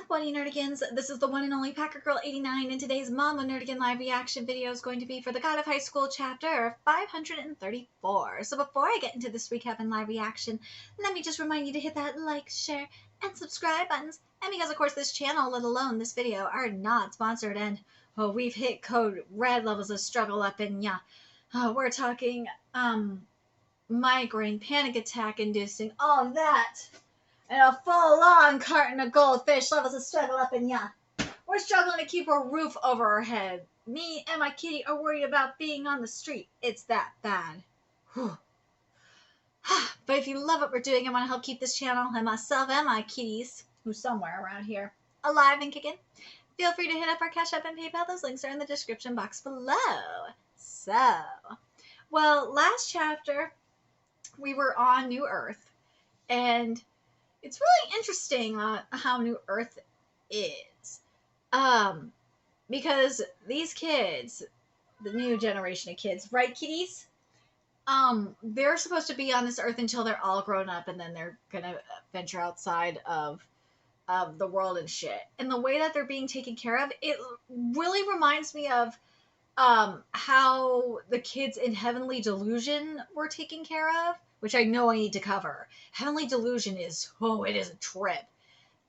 Buddy Nerdigans. This is the one and only Packer Girl 89, and today's Manwha Nerdigan live reaction video is going to be for the God of High School chapter 534. So before I get into this recap and live reaction, let me just remind you to hit that like, share, and subscribe buttons. And because of course this channel, let alone this video, are not sponsored, and we've hit code red levels of struggle up in ya. We're talking migraine, panic attack inducing, all that. And a full-on carton of goldfish levels of struggle up in ya. We're struggling to keep a roof over our head. Me and my kitty are worried about being on the street. It's that bad. Whew. But if you love what we're doing and want to help keep this channel and myself and my kitties, who's somewhere around here, alive and kicking, feel free to hit up our Cash App and PayPal. Those links are in the description box below. So, well, last chapter, we were on New Earth, and it's really interesting how New Earth is. Because these kids, the new generation of kids, right, kitties? They're supposed to be on this Earth until they're all grown up, and then they're gonna venture outside of the world and shit. And the way that they're being taken care of, it really reminds me of how the kids in Heavenly Delusion were taken care of, which I know I need to cover. Heavenly Delusion is, it is a trip.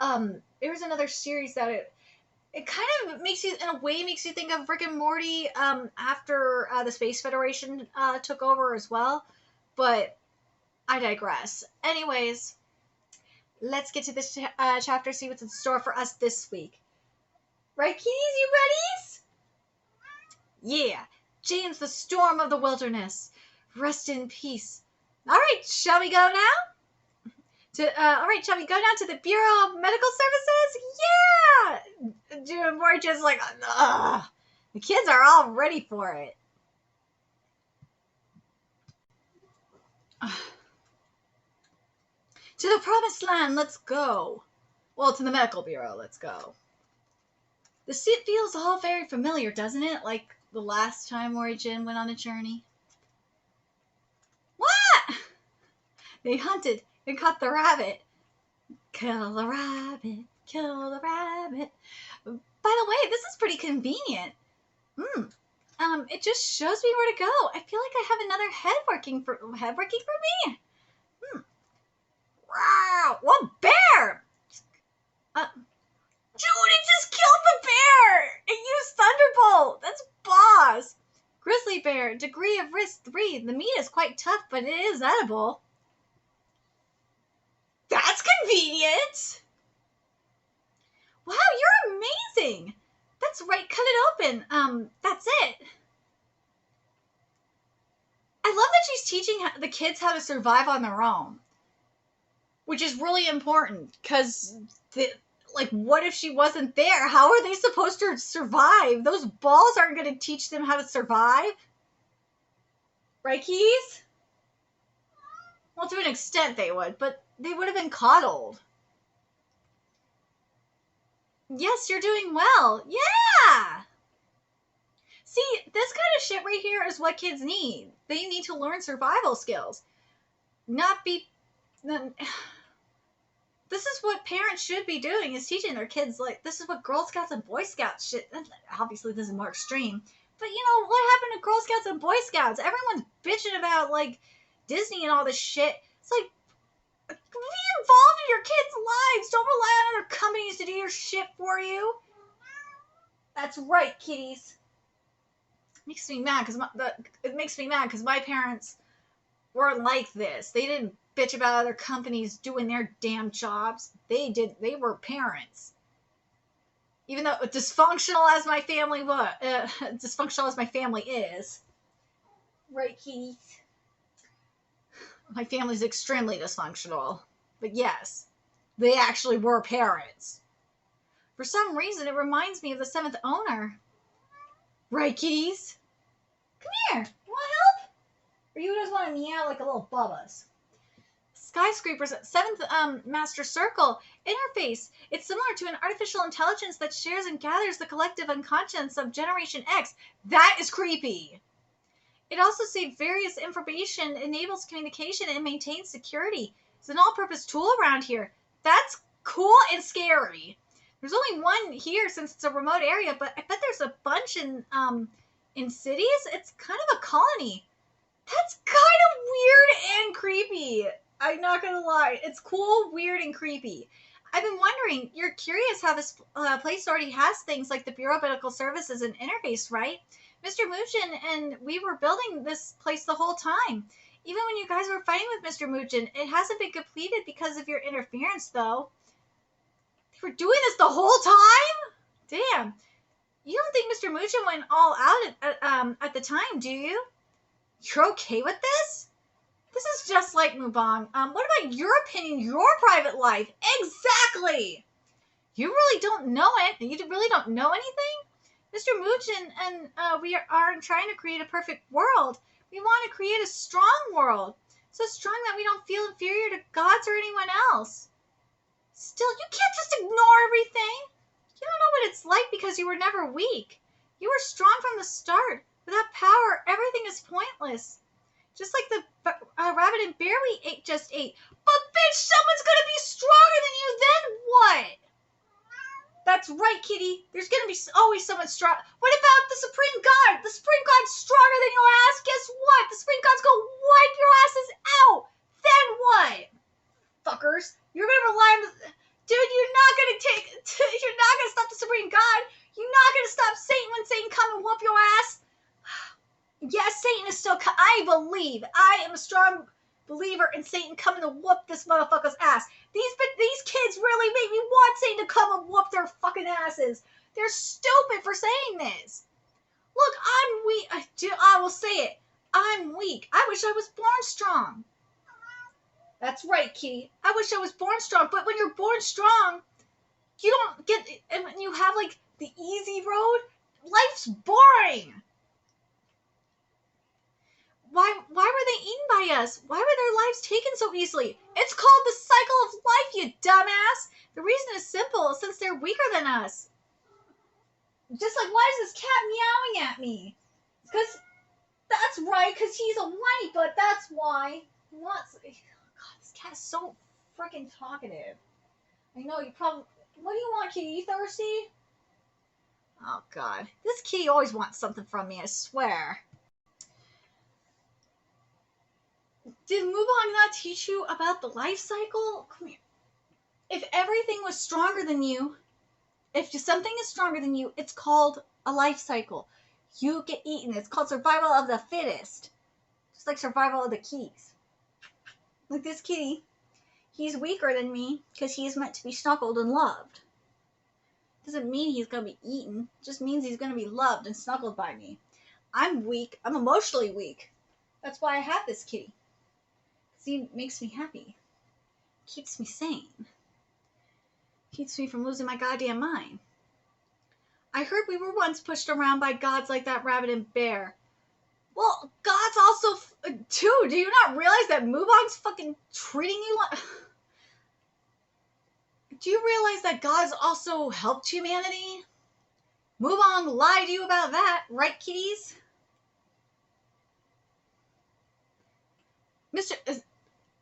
There's another series that it kind of makes you, in a way, makes you think of Rick and Morty after the Space Federation took over as well. But I digress. Anyways, let's get to this chapter, see what's in store for us this week. Right, kitties? You ready? Yeah. James, the storm of the wilderness. Rest in peace. All right, shall we go now? All right, shall we go now to the Bureau of Medical Services? Yeah! Dude, we're just like, ugh. The kids are all ready for it. To the promised land, let's go. Well, to the Medical Bureau, let's go. The seat feels all very familiar, doesn't it? Like the last time Origin went on a journey. What? They hunted and caught the rabbit. Kill the rabbit, kill the rabbit. By the way, this is pretty convenient. It just shows me where to go. I feel like I have another head working for me. Wow, what bear? Dude, it just killed the bear! It used Thunderbolt! That's boss! Grizzly bear, degree of risk 3. The meat is quite tough, but it is edible. That's convenient! Wow, you're amazing! That's right, cut it open. That's it. I love that she's teaching the kids how to survive on their own. Which is really important, because like, what if she wasn't there? How are they supposed to survive? Those balls aren't going to teach them how to survive. Right, Keys? Well, to an extent they would, but they would have been coddled. Yes, you're doing well. Yeah! See, this kind of shit right here is what kids need. They need to learn survival skills. Not be... This is what parents should be doing, is teaching their kids, like, this is what Girl Scouts and Boy Scouts should, obviously this is more extreme, but you know, what happened to Girl Scouts and Boy Scouts? Everyone's bitching about, like, Disney and all this shit. It's like, be involved in your kids' lives. Don't rely on other companies to do your shit for you. That's right, kitties. Makes me mad, it makes me mad, because my parents weren't like this. They didn't bitch about other companies doing their damn jobs. They were parents. Even though dysfunctional as my family was, dysfunctional as my family is. Right, Keith? My family's extremely dysfunctional. But yes, they actually were parents. For some reason, it reminds me of the 7th owner. Right, kitties? Come here. You want help? Or you just want to meow like a little Bubba's? Skyscraper's 7th Master Circle interface. It's similar to an artificial intelligence that shares and gathers the collective unconscious of Generation X. That is creepy. It also saves various information, enables communication, and maintains security. It's an all-purpose tool around here. That's cool and scary. There's only one here since it's a remote area, but I bet there's a bunch in cities. It's kind of a colony. That's kind of weird and creepy. I'm not gonna lie. It's cool, weird, and creepy. I've been wondering, you're curious how this place already has things like the Bureau of Medical Services and interface, right? Mr. Muchin and we were building this place the whole time. Even when you guys were fighting with Mr. Muchin, it hasn't been completed because of your interference, though. They were doing this the whole time? Damn. You don't think Mr. Muchin went all out at the time, do you? You're okay with this? This is just like Mubong. What about your opinion, your private life? Exactly! You really don't know it. You really don't know anything? Mr. Muchin and we are trying to create a perfect world. We want to create a strong world. So strong that we don't feel inferior to gods or anyone else. Still, you can't just ignore everything. You don't know what it's like because you were never weak. You were strong from the start. Without power, everything is pointless. Just like the rabbit and bear we just ate. But bitch, someone's gonna be stronger than you, then what? That's right, kitty. There's gonna be always someone strong. What about the Supreme God? The Supreme God's stronger than your ass. Guess what? The Supreme God's gonna wipe your asses out. Then what? Fuckers. You're gonna rely on the... Dude, you're not gonna stop the Supreme God. You're not gonna stop Satan when Satan come and whoop your ass. Yes, Satan is still... I believe. I am a strong believer in Satan coming to whoop this motherfucker's ass. These kids really make me want Satan to come and whoop their fucking asses. They're stupid for saying this. Look, I'm weak. I will say it. I'm weak. I wish I was born strong. That's right, kitty. I wish I was born strong. But when you're born strong, you don't get... And when you have, like, the easy road, life's boring. Why were they eaten by us? Why were their lives taken so easily? It's called the cycle of life, you dumbass. The reason is simple, since they're weaker than us. Just like, why is this cat meowing at me? Because, that's right, because he's a whiny butt, that's why. He wants... God, this cat is so freaking talkative. I know, you probably... What do you want, kitty? You thirsty? Oh, God. This kitty always wants something from me, I swear. Did Mubong not teach you about the life cycle? Come here. If everything was stronger than you, if something is stronger than you, it's called a life cycle. You get eaten. It's called survival of the fittest. Just like survival of the kitties. Like this kitty. He's weaker than me because he's meant to be snuggled and loved. Doesn't mean he's going to be eaten. It just means he's going to be loved and snuggled by me. I'm weak. I'm emotionally weak. That's why I have this kitty. He makes me happy. Keeps me sane. Keeps me from losing my goddamn mind. I heard we were once pushed around by gods like that rabbit and bear. Well, gods also too. Do you not realize that Mubong's fucking treating you like... Do you realize that gods also helped humanity? Mubong lied to you about that, right, kitties?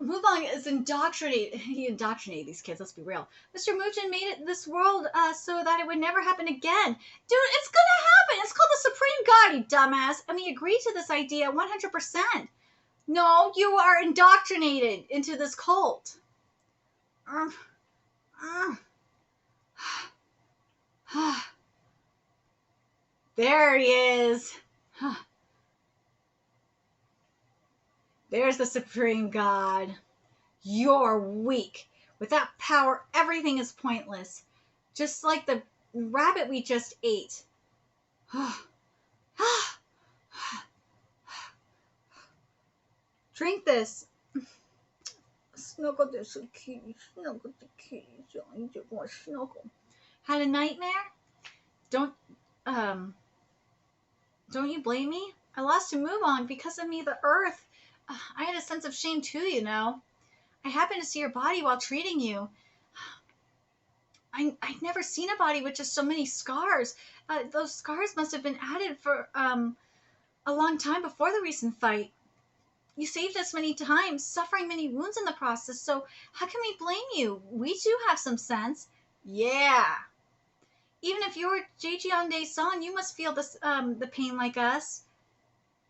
Mubong is indoctrinated. He indoctrinated these kids, let's be real. Mr. Muchin made it this world so that it would never happen again. Dude, it's gonna happen. It's called the Supreme God, you dumbass. And we agree to this idea 100%. No, you are indoctrinated into this cult. There he is. There's the Supreme God. You're weak. Without power, everything is pointless. Just like the rabbit we just ate. Drink this. Snuggle this kitty. Snuggle the kitty. You just want to snuggle. Had a nightmare? Don't you blame me? I lost to Mubong because of me, the earth. I had a sense of shame too, you know. I happened to see your body while treating you. I'd never seen a body with just so many scars. Those scars must have been added for a long time before the recent fight. You saved us many times, suffering many wounds in the process, so how can we blame you? We do have some sense. Yeah. Even if you're Jejeondae's son, you must feel this the pain like us.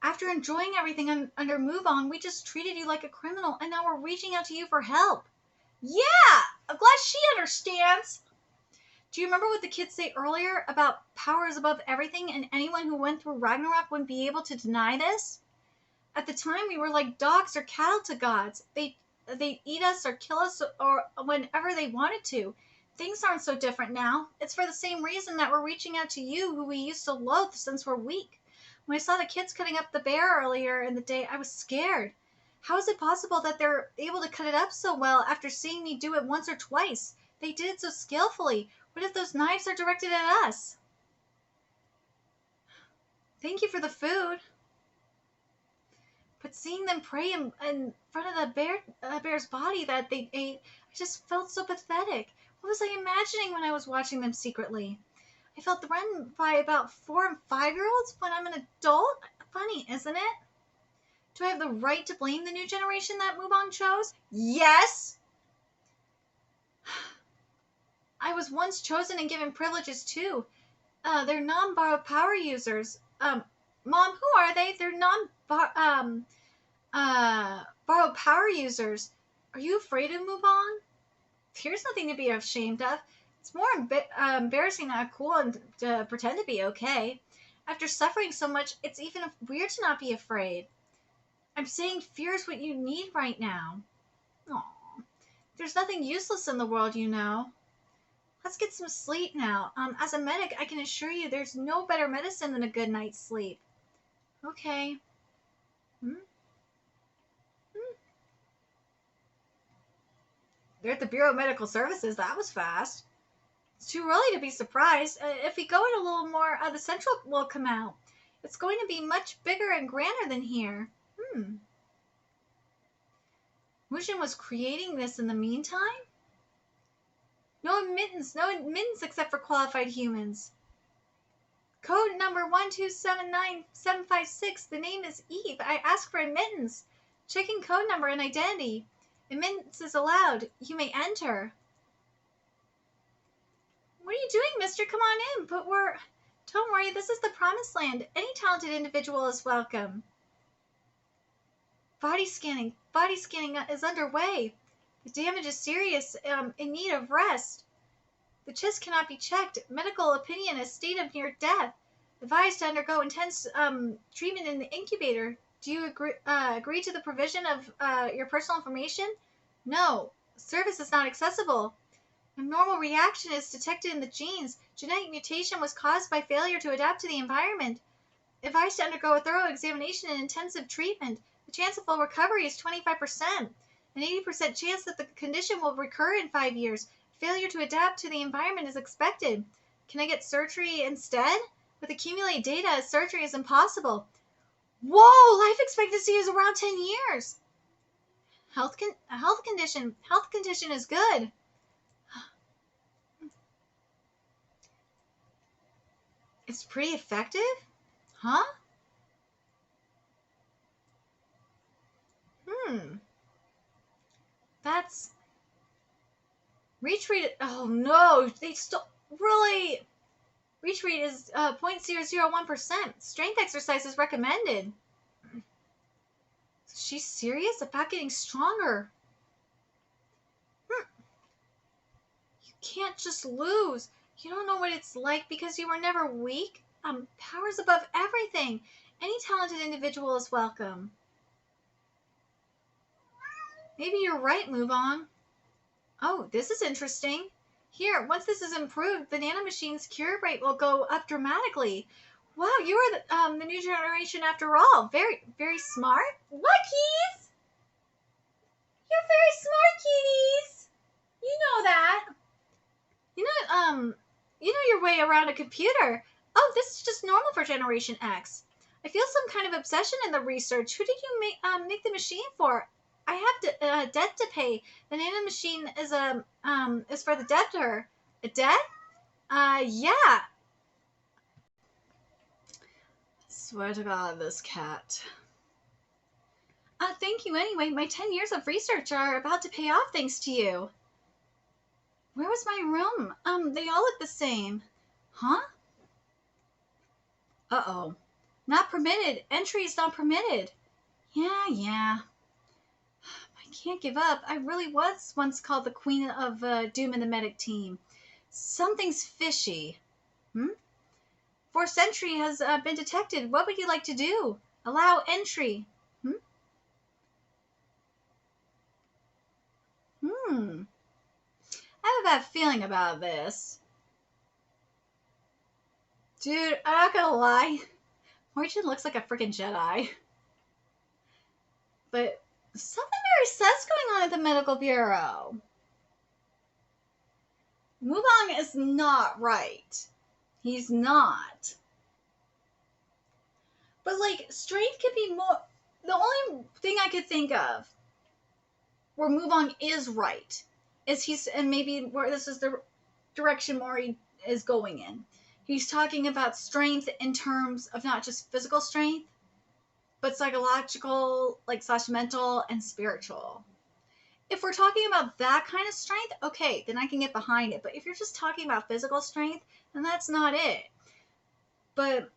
After enjoying everything under Move On, we just treated you like a criminal, and now we're reaching out to you for help. Yeah, I'm glad she understands. Do you remember what the kids say earlier about power is above everything, and anyone who went through Ragnarok wouldn't be able to deny this? At the time, we were like dogs or cattle to gods. They'd eat us or kill us or whenever they wanted to. Things aren't so different now. It's for the same reason that we're reaching out to you, who we used to loathe since we're weak. When I saw the kids cutting up the bear earlier in the day, I was scared. How is it possible that they're able to cut it up so well after seeing me do it once or twice? They did it so skillfully. What if those knives are directed at us? Thank you for the food. But seeing them pray in front of the bear's body that they ate, I just felt so pathetic. What was I imagining when I was watching them secretly? I felt threatened by about 4 and 5-year-olds when I'm an adult? Funny, isn't it? Do I have the right to blame the new generation that Mubong chose? Yes! I was once chosen and given privileges too. They're non-borrowed power users. Mom, who are they? They're borrowed power users. Are you afraid of Mubong? There's nothing to be ashamed of. It's more embarrassing not cool and to pretend to be okay. After suffering so much, it's even weird to not be afraid. I'm saying fear is what you need right now. Aww. There's nothing useless in the world, you know. Let's get some sleep now. As a medic, I can assure you there's no better medicine than a good night's sleep. Okay. They're at the Bureau of Medical Services. That was fast. It's too early to be surprised. If we go in a little more, the Central will come out. It's going to be much bigger and grander than here. Mujin was creating this in the meantime? No admittance except for qualified humans. Code number 1279756. The name is Eve. I ask for admittance. Checking code number and identity. Admittance is allowed. You may enter. What are you doing, mister? Come on in. Don't worry, this is the promised land. Any talented individual is welcome. Body scanning is underway. The damage is serious, in need of rest. The chest cannot be checked. Medical opinion is state of near death. Advised to undergo intense treatment in the incubator. Do you agree to the provision of your personal information? No. Service is not accessible. Abnormal reaction is detected in the genes. Genetic mutation was caused by failure to adapt to the environment. Advised to undergo a thorough examination and intensive treatment. The chance of full recovery is 25%. An 80% chance that the condition will recur in 5 years. Failure to adapt to the environment is expected. Can I get surgery instead? With accumulated data, surgery is impossible. Whoa! Life expectancy is around 10 years. Health condition is good. It's pretty effective? Huh? That's... Reach rate... Oh, no! They still... Really... Reach rate is 0.001%. Strength exercise is recommended. She's serious about getting stronger. You can't just lose. You don't know what it's like because you were never weak. Power's above everything. Any talented individual is welcome. Maybe you're right, Move On. Oh, this is interesting. Here, once this is improved, the nanomachine's cure rate will go up dramatically. Wow, you are the new generation after all. Very, very smart. What, Keys? You're very smart, Keys. You know that. You know your way around a computer. Oh, this is just normal for Generation X. I feel some kind of obsession in the research. Who did you make the machine for? I have debt to pay. The nanomachine is for the debtor. A debt? Yeah. Swear to God, this cat. Thank you anyway. My 10 years of research are about to pay off thanks to you. Where was my room? They all look the same. Huh? Uh-oh. Not permitted. Entry is not permitted. Yeah. I can't give up. I really was once called the Queen of Doom in the medic team. Something's fishy. Hmm? Forced entry has been detected. What would you like to do? Allow entry. Hmm? Hmm. I have a bad feeling about this. Dude, I'm not gonna lie. Origin looks like a freaking Jedi. But something very sus going on at the medical bureau. Mubong is not right. He's not. But like, strength could be more. The only thing I could think of where Mubong is right is and maybe where this is the direction Mori is going in. He's talking about strength in terms of not just physical strength, but psychological, like slash mental and spiritual. If we're talking about that kind of strength, okay, then I can get behind it. But if you're just talking about physical strength, then that's not it. But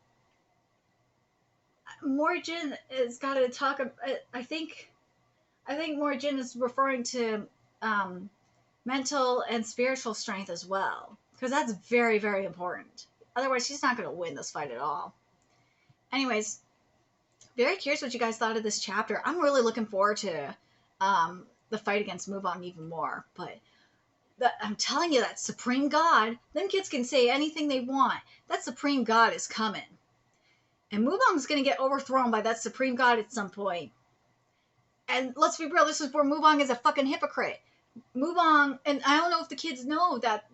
Morgan has got to talk. I think Morgan is referring to mental and spiritual strength as well, because that's very, very important. Otherwise, she's not going to win this fight at all. Anyways, very curious what you guys thought of this chapter. I'm really looking forward to the fight against Mubong even more. But I'm telling you, that Supreme God, them kids can say anything they want. That Supreme God is coming. And Mubong's going to get overthrown by that Supreme God at some point. And let's be real, this is where Mubong is a fucking hypocrite. Mubong, and I don't know if the kids know that,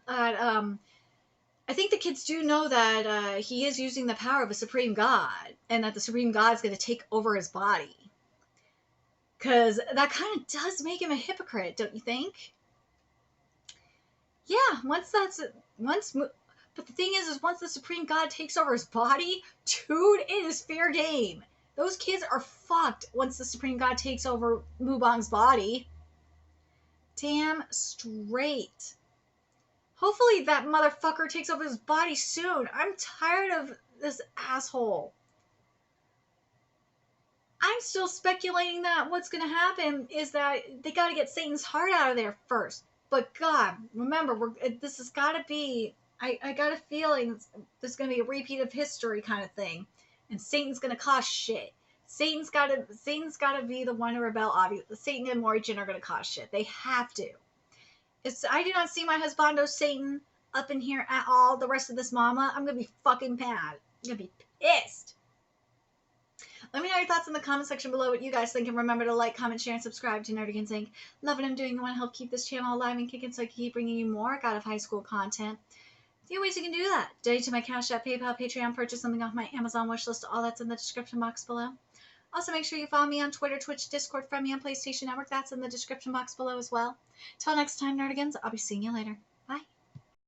I think the kids do know that he is using the power of a Supreme God, and that the Supreme God is going to take over his body. Because that kind of does make him a hypocrite, don't you think? Yeah, but the thing is once the Supreme God takes over his body, dude, it is fair game. Those kids are fucked once the Supreme God takes over Mubong's body. Damn straight. Hopefully that motherfucker takes over his body soon. I'm tired of this asshole. I'm still speculating that what's going to happen is that they got to get Satan's heart out of there first. But God, remember, this has got to be. I got a feeling there's going to be a repeat of history kind of thing, and Satan's going to cause shit. Satan's got to be the one to rebel. Obviously, Satan and Morrigan are going to cause shit. They have to. I do not see my husbando Satan up in here at all. The rest of this mama, I'm going to be fucking mad. I'm going to be pissed. Let me know your thoughts in the comment section below what you guys think, and remember to like, comment, share, and subscribe to Nerdigans Inc. Love what I'm doing and want to help keep this channel alive and kicking so I can keep bringing you more God of High School content. A few ways you can do that. Donate to my Cash App, PayPal, Patreon, purchase something off my Amazon wishlist. All that's in the description box below. Also, make sure you follow me on Twitter, Twitch, Discord, friend me on PlayStation Network. That's in the description box below as well. Till next time, Nerdigans, I'll be seeing you later. Bye.